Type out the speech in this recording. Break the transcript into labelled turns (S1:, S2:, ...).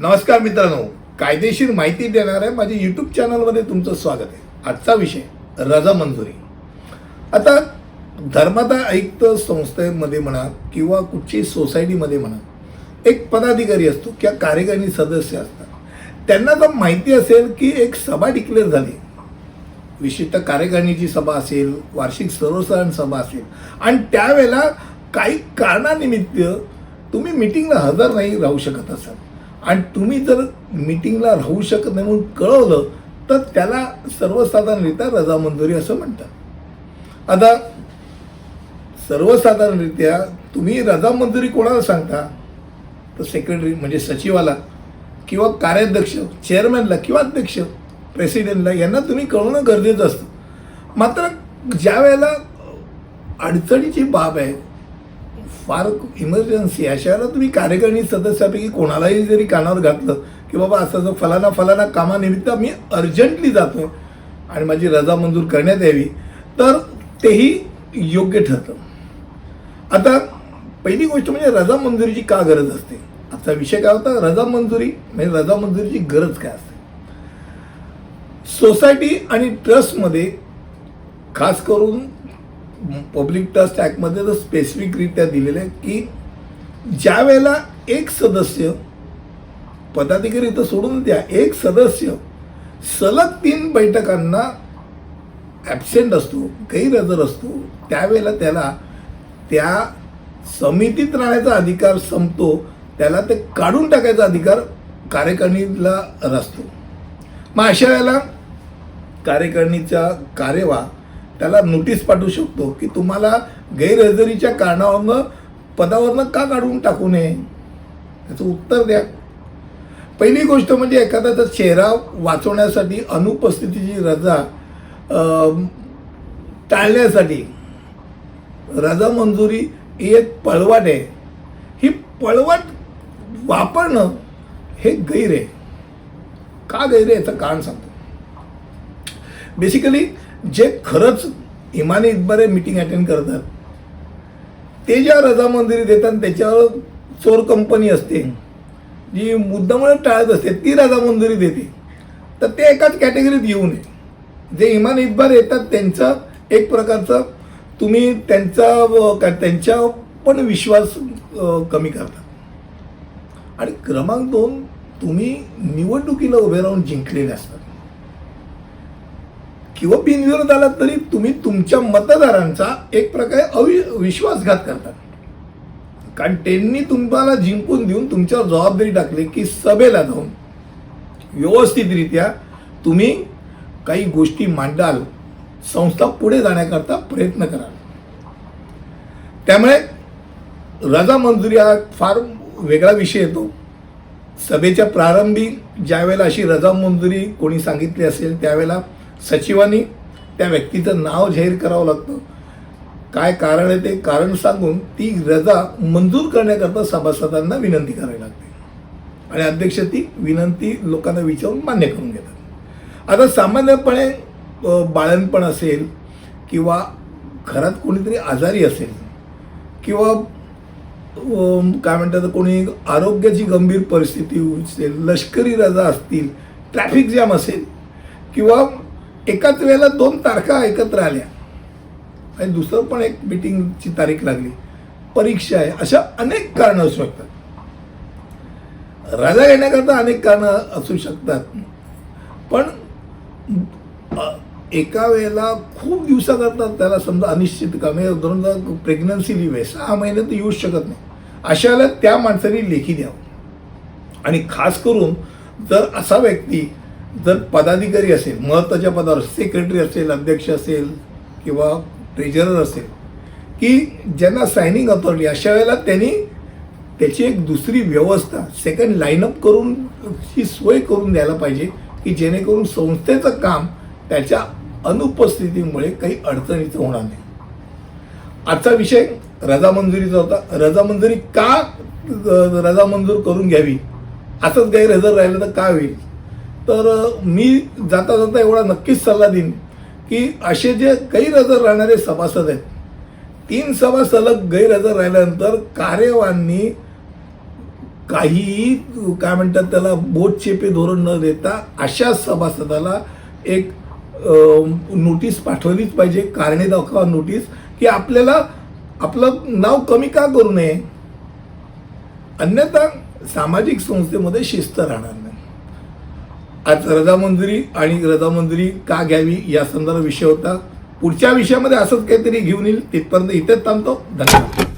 S1: नमस्कार मित्रांनो, कायदेशीर माहिती देणाऱ्या माझ्या यूट्यूब चॅनलमध्ये तुमचं स्वागत आहे. आजचा विषय रजा मंजुरी. आता धर्मादाय आयुक्त संस्थेमध्ये म्हणा किंवा कुठची सोसायटीमध्ये म्हणा, एक पदाधिकारी असतो किंवा कार्यकारिणी सदस्य असतात. त्यांना जर माहिती असेल की एक सभा डिक्लेअर झाली, विशिष्ट कार्यकारिणीची सभा असेल, वार्षिक सर्वसाधारण सभा असेल, आणि त्यावेळेला काही कारणानिमित्त तुम्ही मिटिंगला हजर नाही राहू शकत असाल आणि तुम्ही जर मीटिंगला राहू शकत नाही म्हणून कळवलं तर त्याला सर्वसाधारणरित्या रजा मंजुरी असं म्हणतात. आता सर्वसाधारणरित्या तुम्ही रजा मंजुरी कोणाला सांगता तर सेक्रेटरी म्हणजे सचिवाला किंवा कार्याध्यक्ष चेअरमॅनला किंवा अध्यक्ष प्रेसिडेंटला यांना तुम्ही कळवणं गरजेचं असतं. मात्र ज्या वेळेला अडचणीची बाब आहे, फार इमर्जन्सी, अशा वेळेला तुम्ही कार्यकारिणी सदस्यापैकी कोणालाही जरी कानावर घातलं की बाबा असं जर फलाना कामानिमित्त मी अर्जंटली जातोय आणि माझी रजा मंजूर करण्यात यावी, तर तेही योग्य ठरतं. आता पहिली गोष्ट म्हणजे रजा मंजुरीची का गरज असते. आजचा विषय काय होता, रजा मंजुरी म्हणजे रजा मंजुरीची गरज काय असते. सोसायटी आणि ट्रस्टमध्ये खास करून पब्लिक ट्रस्ट ॲक्टमध्ये तर स्पेसिफिकरित्या दिलेलं आहे की ज्या वेळेला एक सदस्य, पदाधिकारी तर सोडून द्या, एक सदस्य सलग 3 बैठकांना ॲबसेंट असतो, गैरहजर असतो, त्यावेळेला त्याला त्या समितीत राहण्याचा अधिकार संपतो, त्याला ते काढून टाकायचा अधिकार कार्यकारिणीला असतो. मग अशा वेळेला कार्यकारिणीचा कार्यवाह त्याला नोटीस पाठवू शकतो की तुम्हाला गैरहजेरीच्या कारणावरनं पदावरनं का काढून टाकू नये, त्याचं उत्तर द्या. पहिली गोष्ट म्हणजे एखाद्याचा चेहरा वाचवण्यासाठी अनुपस्थितीची रजा टाळण्यासाठी रजा मंजुरी ही एक पळवाट आहे. ही पळवाट वापरणं हे गैर आहे. का गैर आहे याचं कारण सांगतो. बेसिकली जे खरंच इमानी इतबारे मीटिंग अटेंड करतात ते ज्या रजा मंजुरी देतात त्याच्यावर चोर कंपनी असते जी मुद्दामुळे टाळत असते, ती रजा मंजुरी देते, तर ते एकाच कॅटेगरीत येऊ नये. जे इमानी इतबार येतात त्यांचा एक प्रकारचा तुम्ही त्यांच्या पण विश्वास कमी करता. आणि क्रमांक 2, तुम्ही निवडणुकीला उभे राहून जिंकलेले असतात किंवा बिनविरोध आला तरी तुम्ही तुमच्या मतदारांचा एक प्रकारे विश्वासघात करता. कारण त्यांनी तुम्हाला जिंकून देऊन तुमच्यावर जबाबदारी टाकली की सभेला जाऊन व्यवस्थितरित्या तुम्ही काही गोष्टी मांडाल, संस्था पुढे जाण्याकरता प्रयत्न कराल. त्यामुळे रजा मंजुरी हा फार वेगळा विषय येतो. सभेच्या प्रारंभी ज्यावेळेला अशी रजा मंजुरी कोणी सांगितली असेल त्यावेळेला सचिवांनी त्या व्यक्तीचं नाव जाहीर करावं लागतं, काय कारण आहे ते कारण सांगून ती रजा मंजूर करण्याकरता सभासदांना विनंती करावी लागते आणि अध्यक्ष ती विनंती लोकांना विचारून मान्य करून घेतात. आता सामान्यपणे बाळणपण असेल किंवा घरात कोणीतरी आजारी असेल किंवा काय म्हणतात कोणी आरोग्याची गंभीर परिस्थिती असेल, लष्करी रजा असतील, ट्रॅफिक जॅम असेल किंवा एकाच वेळेला 2 तारखा एकत्र आल्या आणि दुसरं पण एक मीटिंगची तारीख लागली, परीक्षा आहे, अशा अनेक कारणं असू शकतात. रजा घेण्याकरता अनेक कारणं असू शकतात. पण एका वेळेला खूप दिवसाकरता त्याला समजा अनिश्चित कामे धरून प्रेग्नन्सी लिव्ह आहे, 6 महिने तर येऊच शकत नाही, अशा वेळेला त्या माणसाने लेखी द्यावं. आणि खास करून जर असा व्यक्ती जर पदाधिकारी असेल, महत्त्वाच्या पदावर सेक्रेटरी असेल, अध्यक्ष असेल किंवा ट्रेजरर असेल की ज्यांना सायनिंग अथॉरिटी, अशा वेळेला त्यांनी त्याची एक दुसरी व्यवस्था सेकंड लाईनअप करून ची सोय करून द्यायला पाहिजे की जेणेकरून संस्थेचं काम त्याच्या अनुपस्थितीमुळे काही अडचणीचं होणार नाही. आजचा विषय रजा मंजुरीचा होता. रजा मंजुरी का रजा मंजूर करून घ्यावी, असंच गैरहजर राहिलं तर काय होईल. तर मी जाता जाता एवढा नक्कीच सल्ला देईन की असे जे गैरहजर राहणारे सभासद आहेत, 3 सभा सलग गैरहजर राहिल्यानंतर कार्यवाहांनी काहीही काय म्हणतात त्याला बोट चेपे धोरण न देता अशा सभासदाला एक नोटीस पाठवलीच पाहिजे, कारणे दाखवा नोटीस, की आपल्याला आपलं नाव कमी का करू नये, अन्यथा सामाजिक संस्थेमध्ये शिस्त राहणार नाही. आज रजामंजुरी आणि रजामंजुरी का घ्यावी या संदर्भात विषय होता. पुढच्या विषयामध्ये असंच काहीतरी घेऊन येईल. तिथपर्यंत इथेच थांबतो. धन्यवाद.